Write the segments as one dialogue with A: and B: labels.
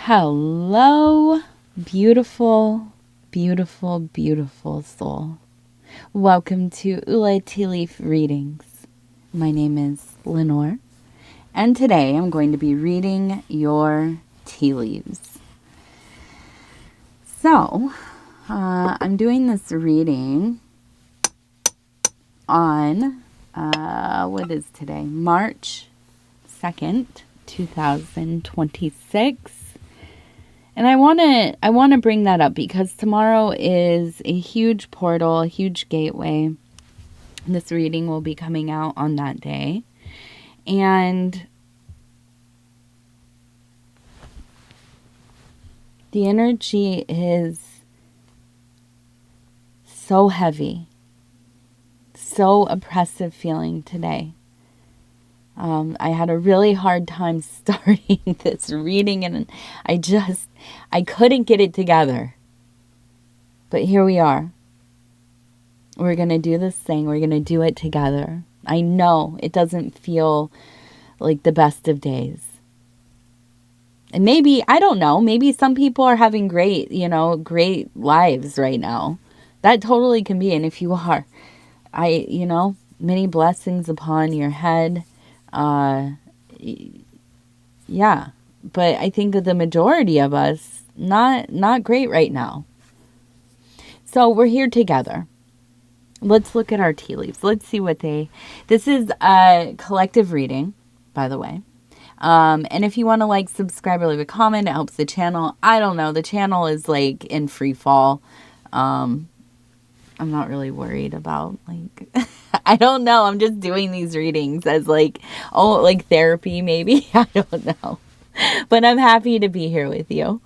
A: Hello, beautiful, beautiful, beautiful soul. Welcome to tea leaf readings. My name is Lenore, and today I'm going to be reading your tea leaves. So, I'm doing this reading on, what is today? March 2nd, 2026. And I want to bring that up because tomorrow is a huge portal, a huge gateway. This reading will be coming out on that day. And the energy is so heavy, so oppressive feeling today. I had a really hard time starting this reading, and I couldn't get it together. But here we are. We're going to do this thing. We're going to do it together. I know it doesn't feel like the best of days. And maybe, I don't know, maybe some people are having great lives right now. That totally can be. And if you are, many blessings upon your head. Yeah, but I think that the majority of us, not great right now. So we're here together. Let's look at our tea leaves. Let's see this is a collective reading, by the way. And if you want to subscribe or leave a comment, it helps the channel. I don't know. The channel is in free fall. I'm not really worried about I don't know. I'm just doing these readings as therapy maybe. I don't know. But I'm happy to be here with you.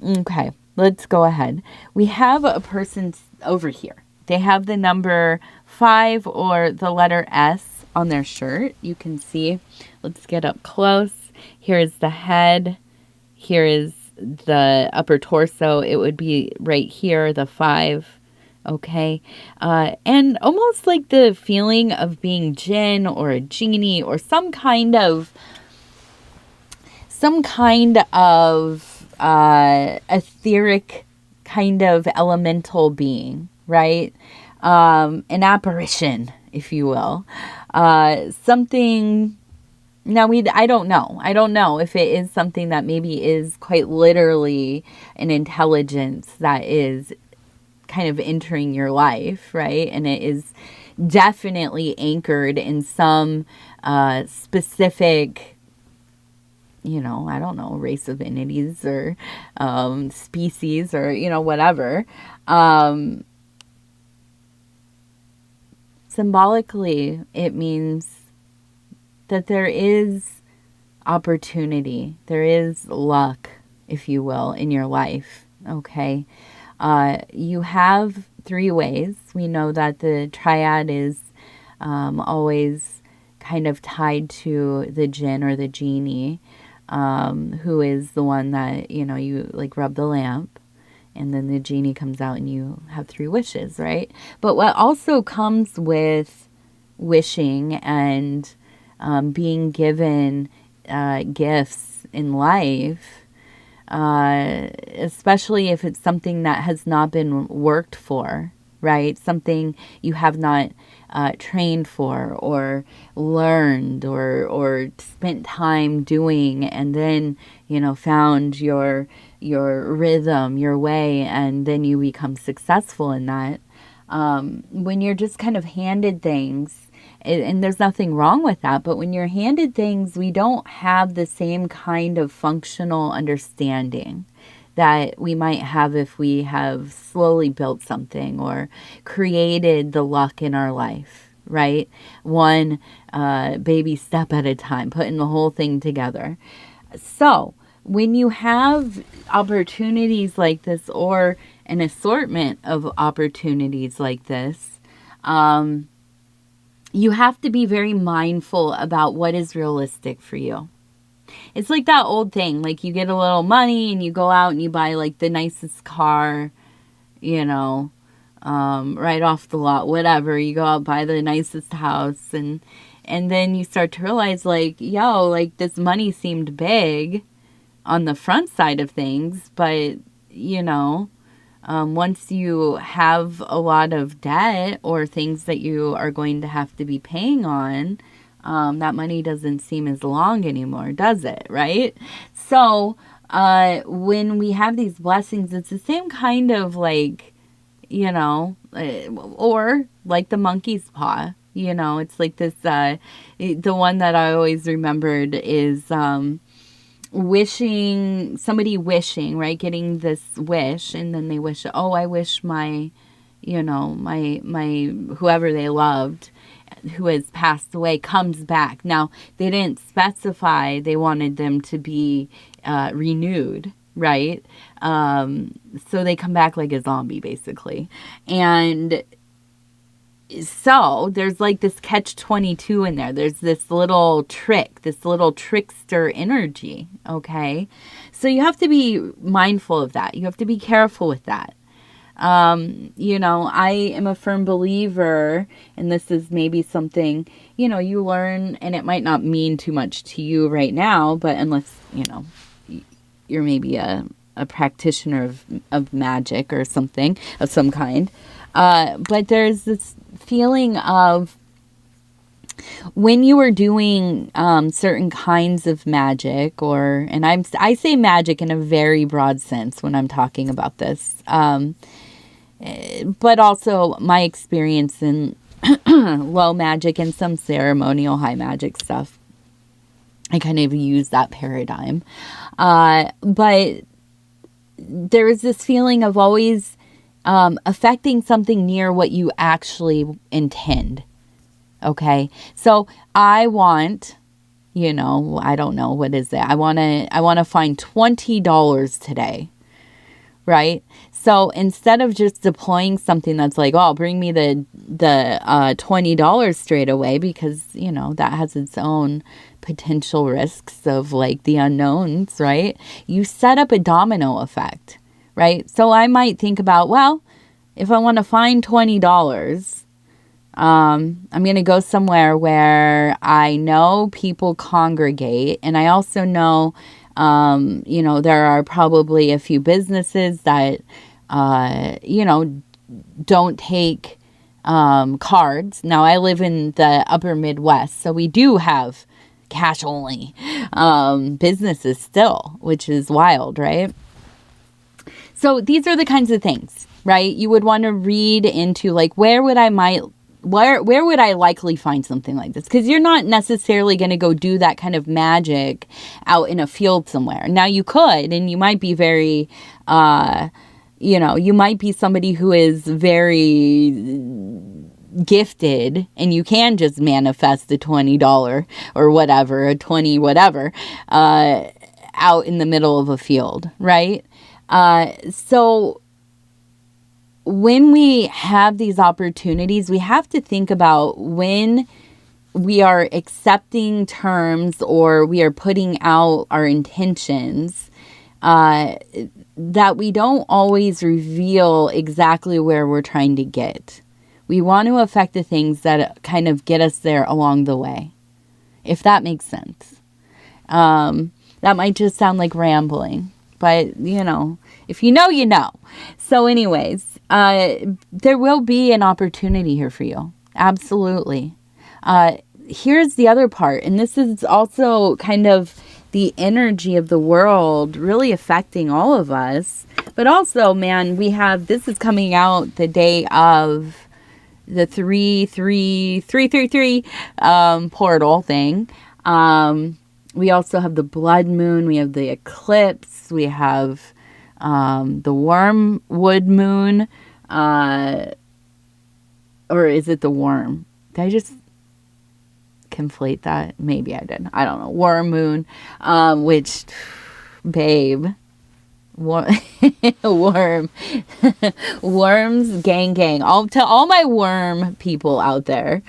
A: Okay, let's go ahead. We have a person over here. They have the number 5 or the letter S on their shirt. You can see. Let's get up close. Here is the head. Here is the upper torso. It would be right here, the 5. Okay, and almost like the feeling of being jinn or a genie or some kind of etheric kind of elemental being, right? An apparition, if you will. Something. Now I don't know. I don't know if it is something that maybe is quite literally an intelligence that is kind of entering your life, right? And it is definitely anchored in some specific, I don't know, race of entities or species or, whatever. Symbolically, it means that there is opportunity, there is luck, if you will, in your life, okay? You have 3 ways. We know that the triad is always kind of tied to the jinn or the genie, who is the one that, you rub the lamp and then the genie comes out and you have 3 wishes, right? But what also comes with wishing and being given gifts in life, especially if it's something that has not been worked for, right? Something you have not trained for or learned or spent time doing, and then, found your rhythm, your way, and then you become successful in that. When you're just kind of handed things, and there's nothing wrong with that, but when you're handed things, we don't have the same kind of functional understanding that we might have if we have slowly built something or created the luck in our life, right? One baby step at a time, putting the whole thing together. So when you have opportunities like this, or an assortment of opportunities like this, you have to be very mindful about what is realistic for you. It's like that old thing, you get a little money and you go out and you buy the nicest car, right off the lot, whatever. You go out, buy the nicest house, and then you start to realize this money seemed big, on the front side of things, but, once you have a lot of debt or things that you are going to have to be paying on, that money doesn't seem as long anymore, does it? Right? So when we have these blessings, it's the same kind of like, or like the monkey's paw. It's like this, the one that I always remembered is somebody wishing, right? Getting this wish, and then they wish, oh, I wish my, my whoever they loved who has passed away comes back. Now, they didn't specify they wanted them to be renewed, right? So they come back like a zombie, basically. And so there's like this catch-22 in there. There's this little trick, this little trickster energy, okay? So you have to be mindful of that. You have to be careful with that. I am a firm believer, and this is maybe something, you learn, and it might not mean too much to you right now, but unless, you're maybe a practitioner of magic or something of some kind. But there's this feeling of when you are doing certain kinds of magic, and I say magic in a very broad sense when I'm talking about this, but also my experience in low magic and some ceremonial high magic stuff. I kind of use that paradigm. But there is this feeling of always affecting something near what you actually intend. Okay. So I want, I don't know, what is that? I want to find $20 today. Right? So instead of just deploying something that's like, oh, bring me the $20 straight away, because, that has its own potential risks of like the unknowns, right? You set up a domino effect, right? So I might think about, well, if I want to find $20, I'm going to go somewhere where I know people congregate, and I also know, there are probably a few businesses that, don't take cards. Now, I live in the upper Midwest, so we do have cash only businesses still, which is wild, right? So these are the kinds of things, right? You would want to read into like, where would I likely find something like this? Because you're not necessarily going to go do that kind of magic out in a field somewhere. Now you could, and you might be very, you might be somebody who is very gifted, and you can just manifest the $20 or whatever, a 20 whatever, out in the middle of a field, right? So when we have these opportunities, we have to think about when we are accepting terms or we are putting out our intentions, that we don't always reveal exactly where we're trying to get. We want to affect the things that kind of get us there along the way, if that makes sense. That might just sound like rambling, but, if you know, you know. So anyways, there will be an opportunity here for you. Absolutely. Here's the other part, and this is also kind of the energy of the world really affecting all of us. But also, man, this is coming out the day of the 333 portal thing. We also have the blood moon. We have the eclipse. We have the wormwood moon. Or is it the worm? Did I just conflate that? Maybe I did. I don't know. Worm moon. Which, babe. Worm. Worms, gang. To all my worm people out there.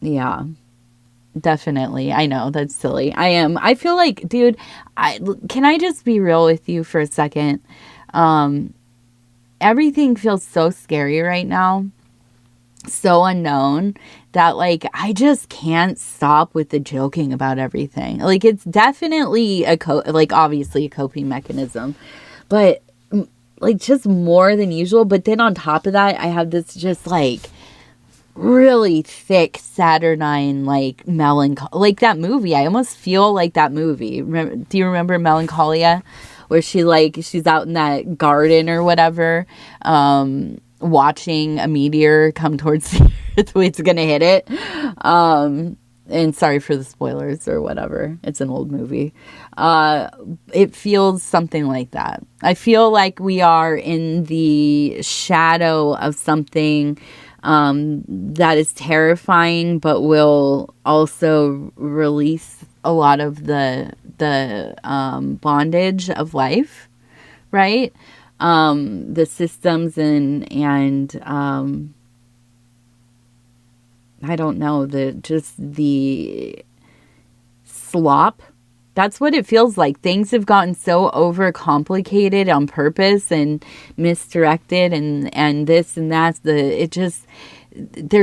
A: Yeah. Definitely. I know, that's silly. I feel like, dude, can I just be real with you for a second? Everything feels so scary right now, so unknown, that, like, I just can't stop with the joking about everything. Like, it's definitely like, obviously a coping mechanism, but like just more than usual. But then on top of that, I have this just like really thick Saturnine, like, melancholy, like that movie. I almost feel like that movie. Do you remember Melancholia, where she's out in that garden or whatever, watching a meteor come towards the earth, it's gonna hit it. And sorry for the spoilers or whatever. It's an old movie. It feels something like that. I feel like we are in the shadow of something that is terrifying, but will also release a lot of the bondage of life, right? The systems and I don't know, the slop. That's what it feels like. Things have gotten so overcomplicated on purpose and misdirected and this and that. There's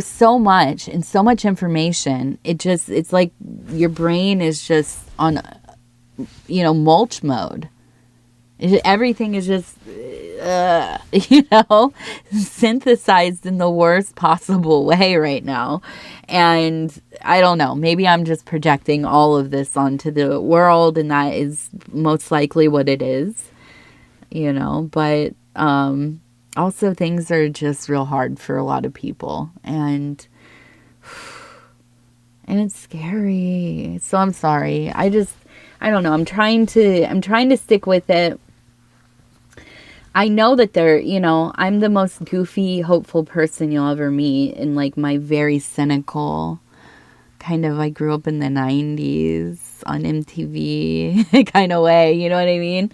A: so much and so much information. It's like your brain is just on, mulch mode. Everything is just, synthesized in the worst possible way right now. And I don't know, maybe I'm just projecting all of this onto the world, and that is most likely what it is, but also things are just real hard for a lot of people, and it's scary. So I'm sorry. I don't know. I'm trying to stick with it. I know that I'm the most goofy, hopeful person you'll ever meet, in like my very cynical kind of, I grew up in the 90s on MTV kind of way, you know what I mean?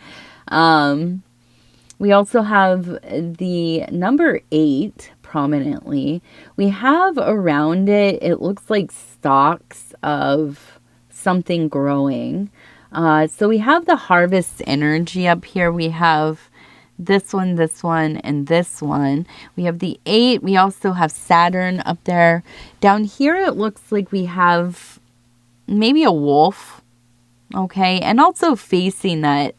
A: We also have the number 8 prominently. We have around it, it looks like stalks of something growing. So we have the harvest energy up here. We have this one, and this one. We have the 8. We also have Saturn up there. Down here, it looks like we have maybe a wolf. Okay. And also facing that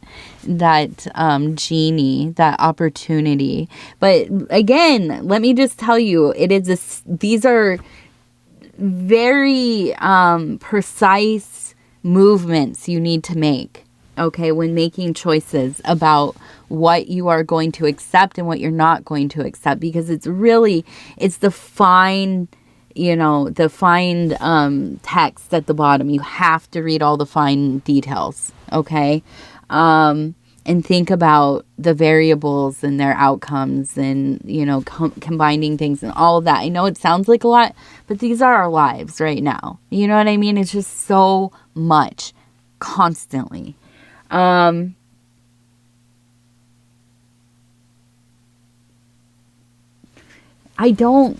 A: genie, that opportunity. But again, let me just tell you, these are very precise movements you need to make. Okay, when making choices about what you are going to accept and what you're not going to accept, because it's the fine, text at the bottom. You have to read all the fine details, okay? And think about the variables and their outcomes and, combining things and all of that. I know it sounds like a lot, but these are our lives right now. You know what I mean? It's just so much constantly. I don't,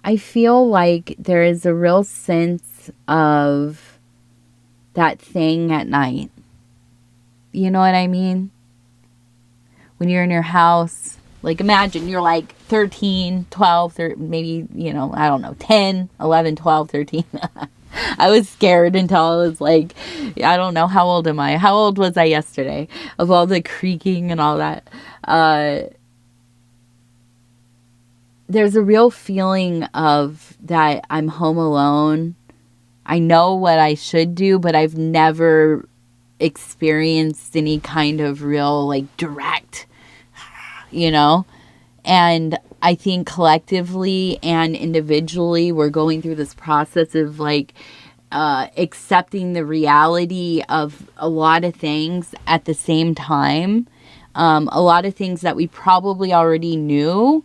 A: I feel like there is a real sense of that thing at night. You know what I mean? When you're in your house, like imagine you're like 13, 12, maybe, I don't know, 10, 11, 12, 13. I was scared until I was like, I don't know, how old am I? How old was I yesterday? Of all the creaking and all that. There's a real feeling of that I'm home alone. I know what I should do, but I've never experienced any kind of real, like, direct, and I think collectively and individually, we're going through this process of like accepting the reality of a lot of things at the same time. A lot of things that we probably already knew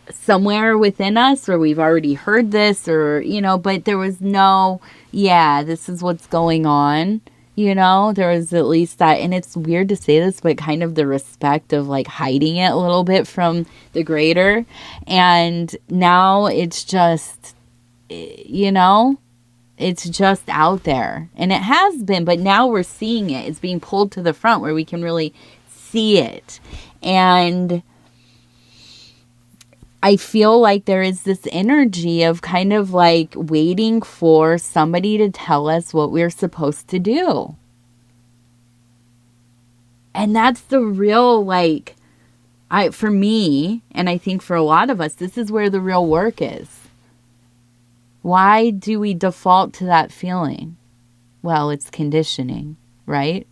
A: somewhere within us, or we've already heard this, or, but there was no, this is what's going on. There was at least that, and it's weird to say this, but kind of the respect of like hiding it a little bit from the greater. And now it's just, it's just out there, and it has been, but now we're seeing it. It's being pulled to the front where we can really see it. And I feel like there is this energy of kind of like waiting for somebody to tell us what we're supposed to do. And that's the real, like, for me, and I think for a lot of us, this is where the real work is. Why do we default to that feeling? Well, it's conditioning, right?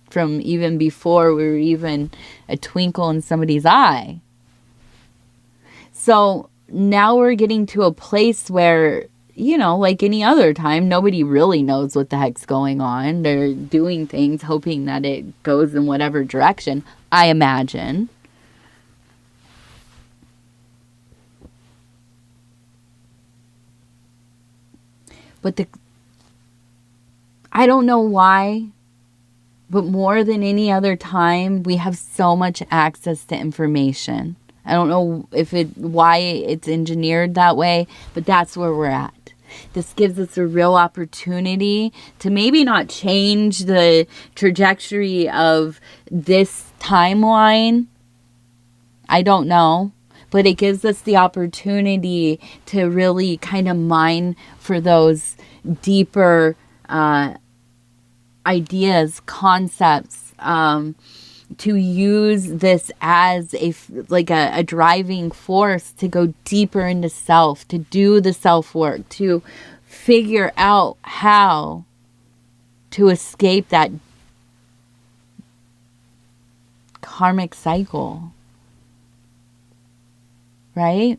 A: From even before we were even a twinkle in somebody's eye. So now we're getting to a place where, you know, like any other time, nobody really knows what the heck's going on. They're doing things, hoping that it goes in whatever direction, I imagine. But I don't know why, but more than any other time, we have so much access to information. I don't know why it's engineered that way, but that's where we're at. This gives us a real opportunity to maybe not change the trajectory of this timeline. I don't know. But it gives us the opportunity to really kind of mine for those deeper ideas, concepts, to use this as a driving force to go deeper into self, to do the self work, to figure out how to escape that karmic cycle. Right?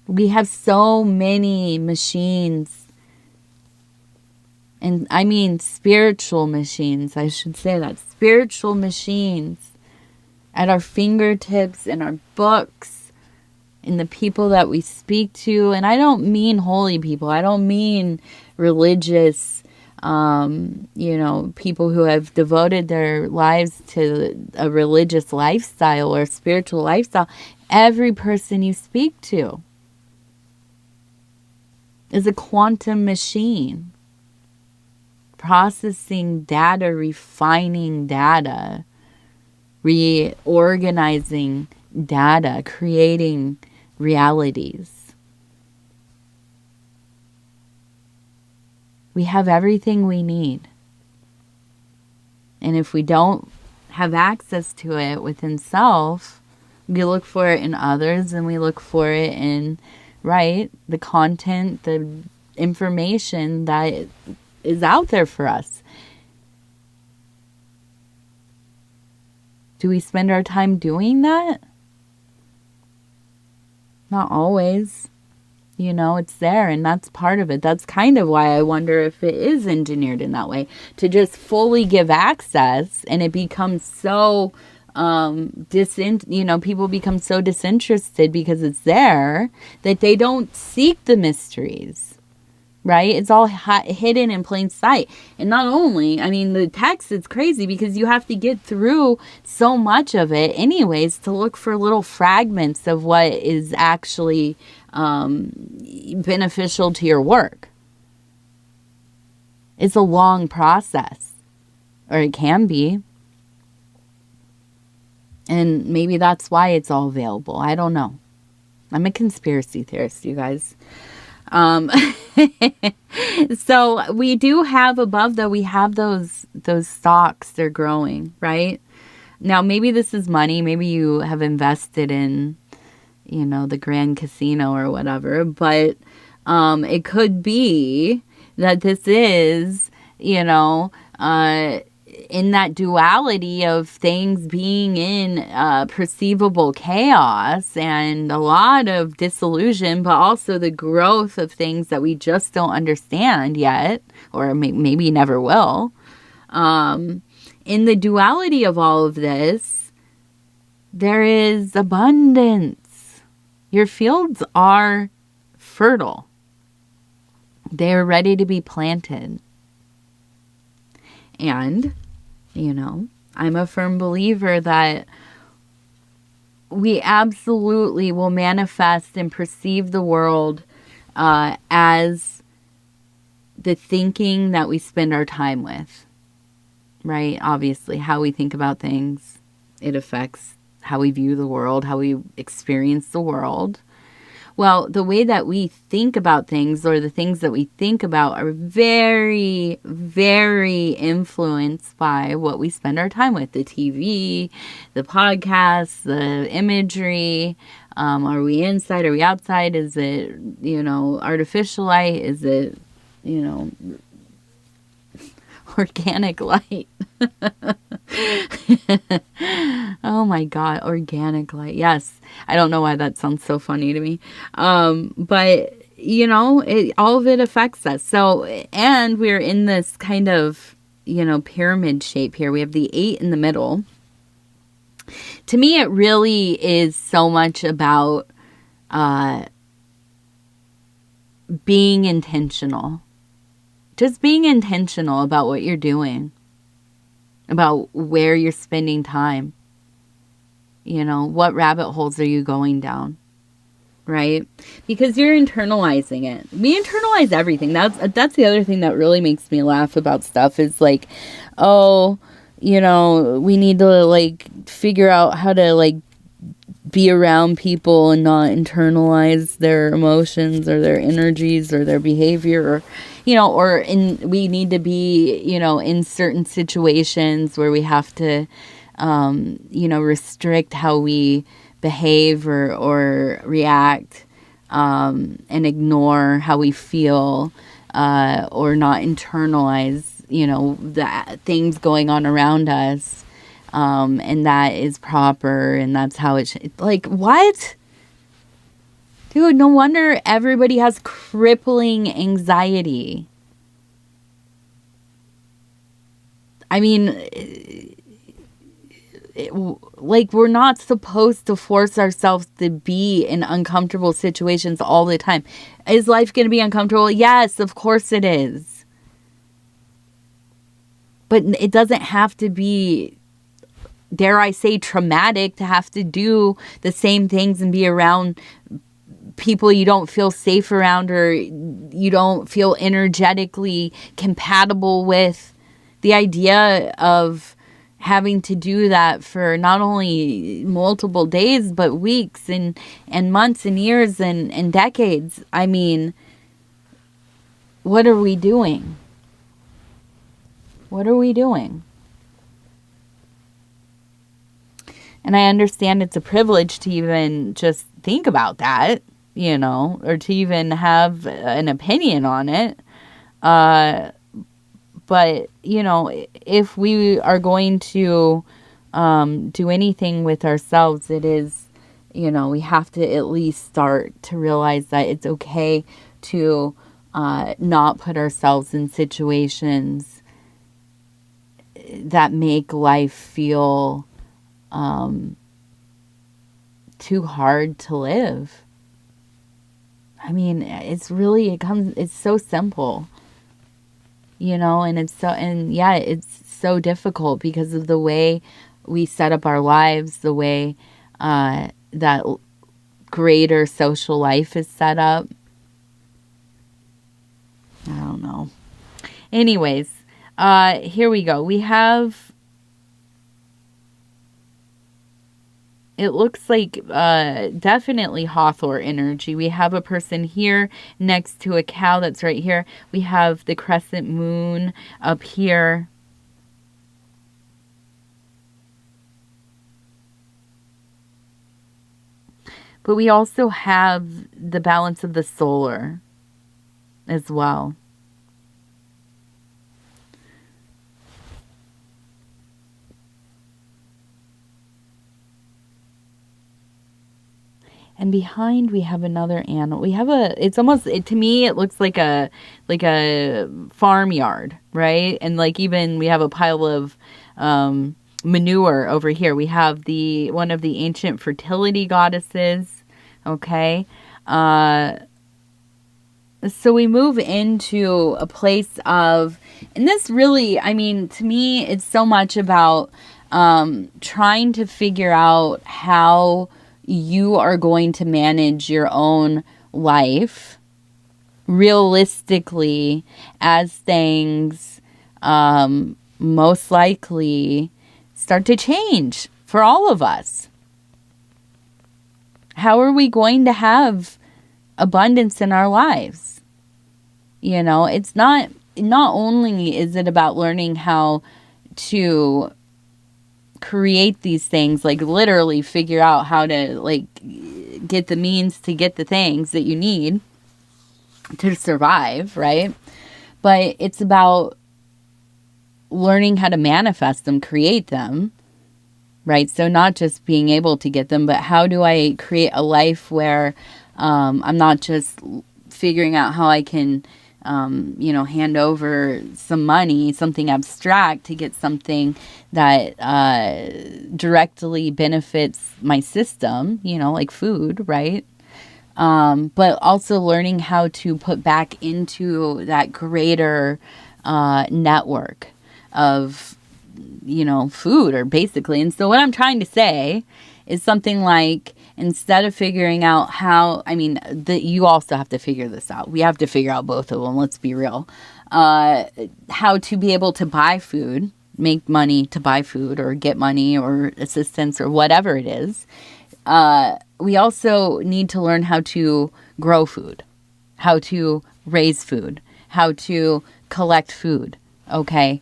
A: We have so many machines, and I mean spiritual machines, I should say that. Spiritual machines at our fingertips, in our books, in the people that we speak to. And I don't mean holy people. I don't mean religious, people who have devoted their lives to a religious lifestyle or spiritual lifestyle. Every person you speak to is a quantum machine, processing data, refining data, reorganizing data, creating realities. We have everything we need. And if we don't have access to it within self, we look for it in others, and we look for it in, the content, the information that is out there for us. Do we spend our time doing that? Not always. It's there, and that's part of it. That's kind of why I wonder if it is engineered in that way, to just fully give access, and it becomes so people become so disinterested because it's there that they don't seek the mysteries, right? It's all hidden in plain sight. And not only, the text is crazy because you have to get through so much of it anyways to look for little fragments of what is actually beneficial to your work. It's a long process, or it can be. And maybe that's why it's all available. I don't know. I'm a conspiracy theorist, you guys. So we do have above, though, we have those stocks. They're growing, right? Now, maybe this is money. Maybe you have invested in, the Grand Casino or whatever. But it could be that this is, in that duality of things being in perceivable chaos and a lot of disillusion, but also the growth of things that we just don't understand yet, or maybe never will. In the duality of all of this, there is abundance. Your fields are fertile. They're ready to be planted. And I'm a firm believer that we absolutely will manifest and perceive the world as the thinking that we spend our time with, right? Obviously, how we think about things It affects how we view the world, how we experience the world. Well, the way that we think about things, or the things that we think about, are very, very influenced by what we spend our time with. The TV, the podcasts, the imagery. Are we inside? Are we outside? Is it, artificial light? Is it, organic light? Oh my God, organic light. Yes. I don't know why that sounds so funny to me. But all of it affects us. So, and we're in this kind of, pyramid shape here. We have the 8 in the middle. To me, it really is so much about being intentional. Just being intentional about what you're doing, about where you're spending time. What rabbit holes are you going down, right? Because you're internalizing it. We internalize everything. That's the other thing that really makes me laugh about stuff is like, oh, we need to figure out how to be around people and not internalize their emotions or their energies or their behavior, we need to be, in certain situations where we have to, restrict how we behave or react, and ignore how we feel, or not internalize, the things going on around us. And that is proper, and that's how it should. What? Dude, no wonder everybody has crippling anxiety. I mean, we're not supposed to force ourselves to be in uncomfortable situations all the time. Is life going to be uncomfortable? Yes, of course it is. But it doesn't have to be, dare I say, traumatic to have to do the same things and be around people you don't feel safe around, or you don't feel energetically compatible with. The idea of having to do that for not only multiple days, but weeks and months and years and decades. I mean, what are we doing? What are we doing? And I understand it's a privilege to even just think about that, or to even have an opinion on it. But, if we are going to do anything with ourselves, it is, we have to at least start to realize that it's okay to not put ourselves in situations that make life feel too hard to live. I mean, it's so simple, and it's so difficult because of the way we set up our lives, the way that greater social life is set up. I don't know. Anyways, here we go. We have, it looks like definitely Hathor energy. We have a person here next to a cow that's right here. We have the crescent moon up here. But we also have the balance of the solar as well. And behind we have another animal. We have to me it looks like a farmyard, right? And even we have a pile of manure over here. We have one of the ancient fertility goddesses, okay? So we move into a place of, and this really, to me, it's so much about trying to figure out how you are going to manage your own life realistically as things most likely start to change for all of us. How are we going to have abundance in our lives? You know, it's not only is it about learning how to create these things, like literally figure out how to like get the means to get the things that you need to survive, right? But it's about learning how to manifest them, create them, right? So not just being able to get them, but how do I create a life where I'm not just figuring out how I can, hand over some money, something abstract to get something that directly benefits my system, like food, right? But also learning how to put back into that greater network of, food, or basically. And so what I'm trying to say is something like, instead of figuring out how, you also have to figure this out. We have to figure out both of them. Let's be real. How to be able to buy food, make money to buy food, or get money or assistance or whatever it is. We also need to learn how to grow food, how to raise food, how to collect food. Okay.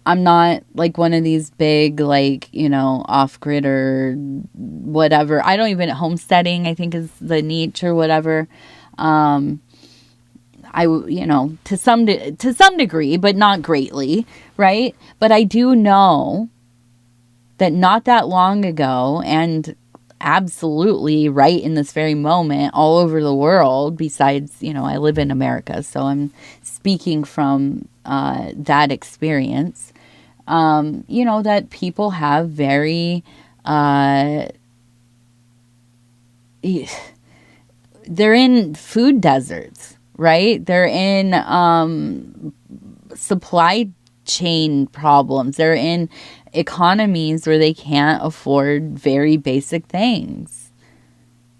A: I'm not like one of these big, off-grid or whatever. I don't even, homesteading, I think, is the niche or whatever. To some degree, but not greatly, right? But I do know that not that long ago, and absolutely right in this very moment, all over the world, besides, I live in America, so I'm speaking from that experience, that people have very, they're in food deserts, right? They're in supply chain problems. They're in economies where they can't afford very basic things.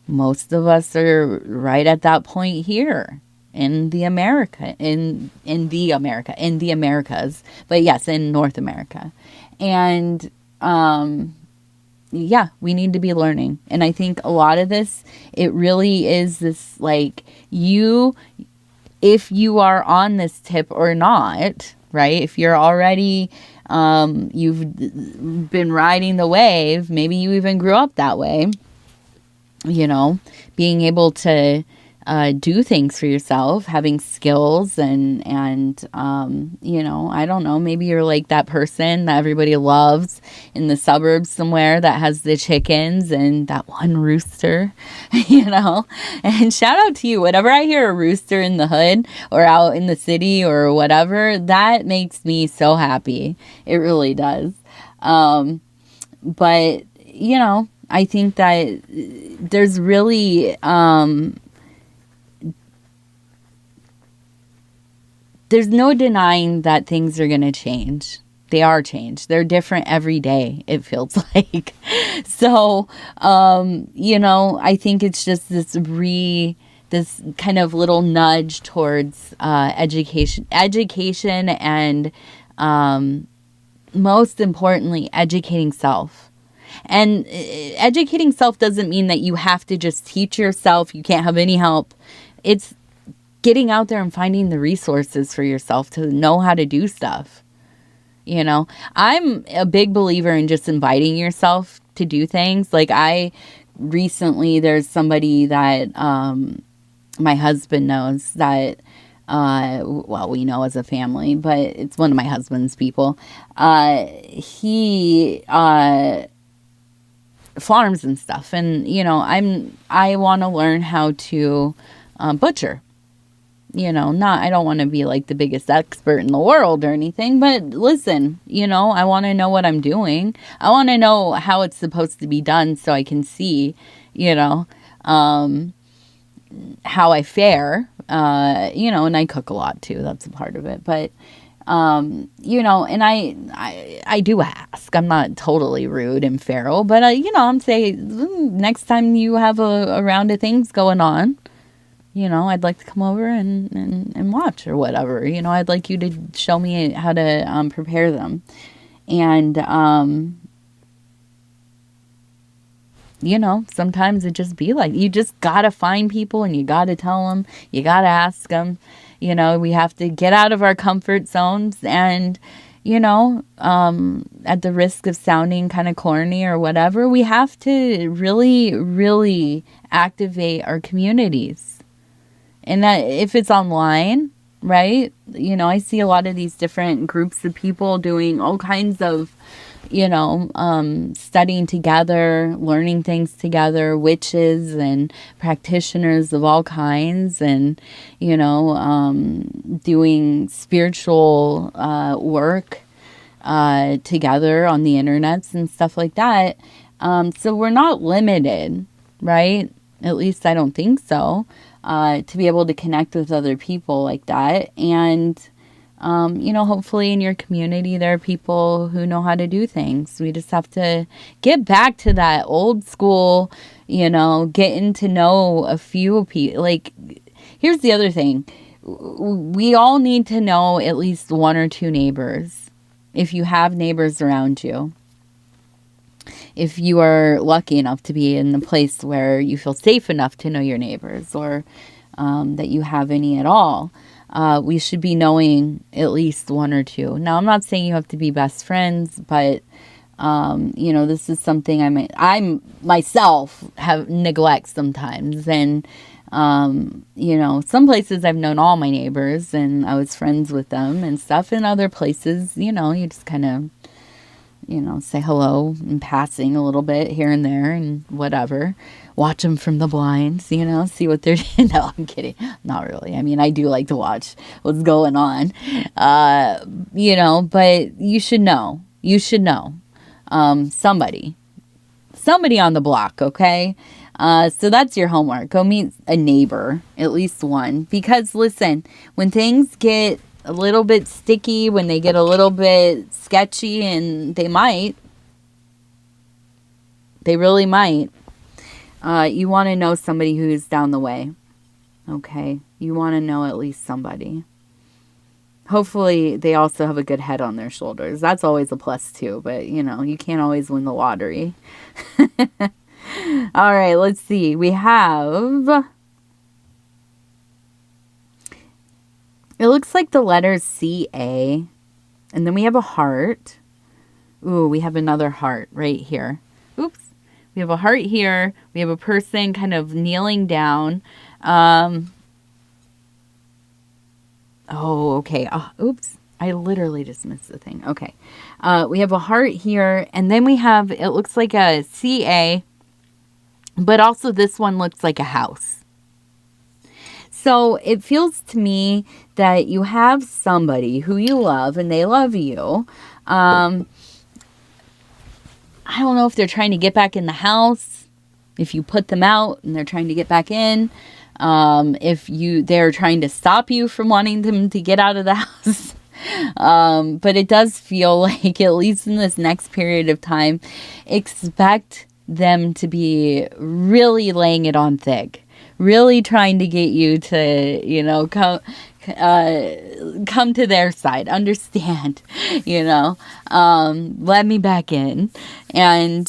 A: Most of us are right at that point here in the Americas, but yes, in North America. And we need to be learning. And I think a lot of this, it really is this, like, if you are on this tip or not, right? If you're already, you've been riding the wave, maybe you even grew up that way, being able to do things for yourself, having skills and I don't know, maybe you're like that person that everybody loves in the suburbs somewhere that has the chickens and that one rooster, and shout out to you. Whenever I hear a rooster in the hood or out in the city or whatever, that makes me so happy. It really does. But, I think that there's really, there's no denying that things are going to change. They are changed. They're different every day, it feels like. So, I think it's just this kind of little nudge towards education and most importantly, educating self. And educating self doesn't mean that you have to just teach yourself. You can't have any help. It's getting out there and finding the resources for yourself to know how to do stuff. I'm a big believer in just inviting yourself to do things. Like there's somebody that my husband knows that, we know as a family, but it's one of my husband's people. He farms and stuff. And, I want to learn how to butcher. I don't want to be like the biggest expert in the world or anything, but listen, I want to know what I'm doing. I want to know how it's supposed to be done so I can see, how I fare, and I cook a lot too. That's a part of it. But, and I do ask. I'm not totally rude and feral, but, I'm saying next time you have a round of things going on, I'd like to come over and watch or whatever. I'd like you to show me how to prepare them. And you know, sometimes it just be like, you just got to find people and you got to tell them, you got to ask them, you know, we have to get out of our comfort zones and, you know, at the risk of sounding kind of corny or whatever, we have to really, really activate our communities. And that if it's online, right? You know, I see a lot of these different groups of people doing all kinds of, you know, studying together, learning things together, witches and practitioners of all kinds, and, you know, doing spiritual work together on the internets and stuff like that. So we're not limited, right? At least I don't think so, to be able to connect with other people like that. And you know, hopefully in your community, there are people who know how to do things. We just have to get back to that old school, you know, getting to know a few people. Like, here's the other thing. We all need to know at least one or two neighbors. If you have neighbors around you, if you are lucky enough to be in a place where you feel safe enough to know your neighbors, or that you have any at all, we should be knowing at least one or two. Now, I'm not saying you have to be best friends, but, you know, this is something I myself have neglect sometimes. And, you know, some places I've known all my neighbors and I was friends with them and stuff. In other places, you know, you just kind of, you know, say hello in passing a little bit here and there and whatever. Watch them from the blinds, you know, see what they're doing. No, I'm kidding. Not really. I mean, I do like to watch what's going on, you know, but you should know. You should know somebody on the block, okay? So that's your homework. Go meet a neighbor, at least one. Because, listen, when things get a little bit sticky, when they get a little bit sketchy, and they really might, you want to know somebody who's down the way, okay? You want to know at least somebody. Hopefully they also have a good head on their shoulders. That's always a plus too, but, you know, you can't always win the lottery. All right, let's see. We have... It looks like the letters C-A. And then we have a heart. Ooh, we have another heart right here. Oops. We have a heart here. We have a person kind of kneeling down. Oh, okay. Oops. I literally just missed the thing. Okay. We have a heart here. And then we have, it looks like a C-A. But also this one looks like a house. So it feels to me that you have somebody who you love and they love you. I don't know if they're trying to get back in the house, if you put them out and they're trying to get back in, if they're trying to stop you from wanting them to get out of the house. But it does feel like, at least in this next period of time, expect them to be really laying it on thick. Really trying to get you to, you know, come to their side. Understand, you know. Let me back in. And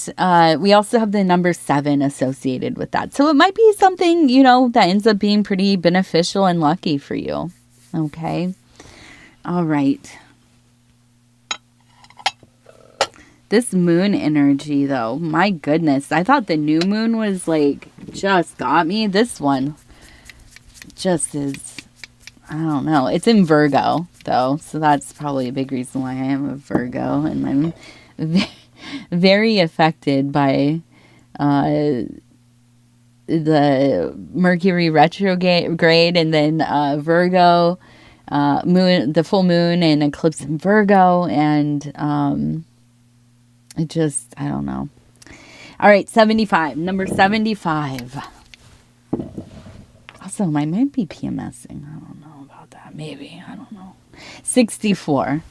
A: we also have the number 7 associated with that. So it might be something, you know, that ends up being pretty beneficial and lucky for you. Okay. All right. This moon energy, though, my goodness. I thought the new moon was, like, just got me. This one just is, I don't know. It's in Virgo, though, so that's probably a big reason why I am a Virgo. And I'm very affected by the Mercury retrograde and then Virgo, moon, the full moon and eclipse in Virgo, and it just, I don't know. All right, 75. Number 75. Also, I might be PMSing. I don't know about that. Maybe. I don't know. 64.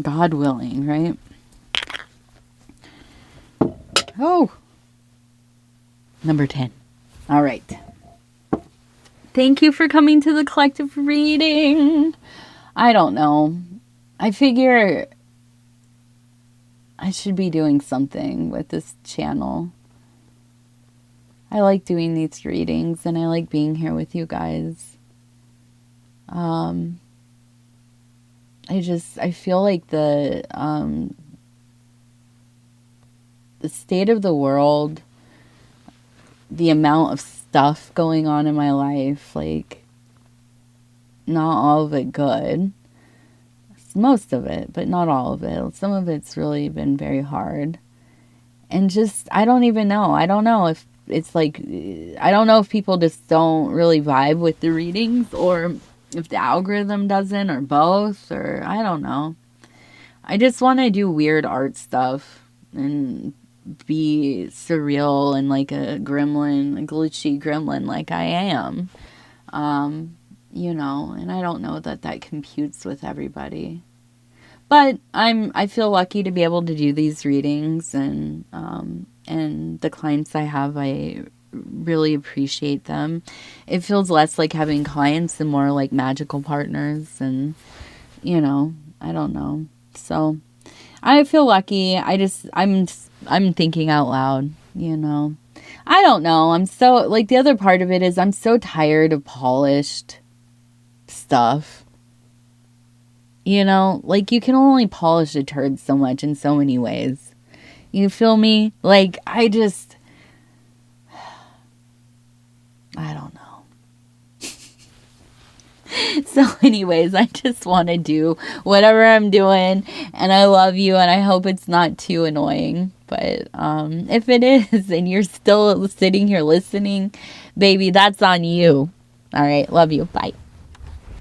A: God willing, right? Oh. Number 10. All right. Thank you for coming to the collective reading. I don't know. I figure I should be doing something with this channel. I like doing these readings, and I like being here with you guys. I feel like the state of the world, the amount of stuff going on in my life, like, not all of it good. Most of it, but not all of it. Some of it's really been very hard. And just, I don't even know. I don't know if it's like, I don't know if people just don't really vibe with the readings, or if the algorithm doesn't, or both, or I don't know. I just want to do weird art stuff and be surreal and like a gremlin, a glitchy gremlin like I am. You know, and I don't know that that computes with everybody. But I feel lucky to be able to do these readings, and the clients I have, I really appreciate them. It feels less like having clients and more like magical partners, and you know, I don't know. So I feel lucky. I'm thinking out loud, you know. I don't know. I'm so, like, the other part of it is I'm so tired of polished stuff. You know, like, you can only polish a turd so much in so many ways. You feel me? Like, I don't know. So anyways, I just want to do whatever I'm doing, and I love you, and I hope it's not too annoying. But if it is, and you're still sitting here listening, baby, that's on you. All right, love you. Bye.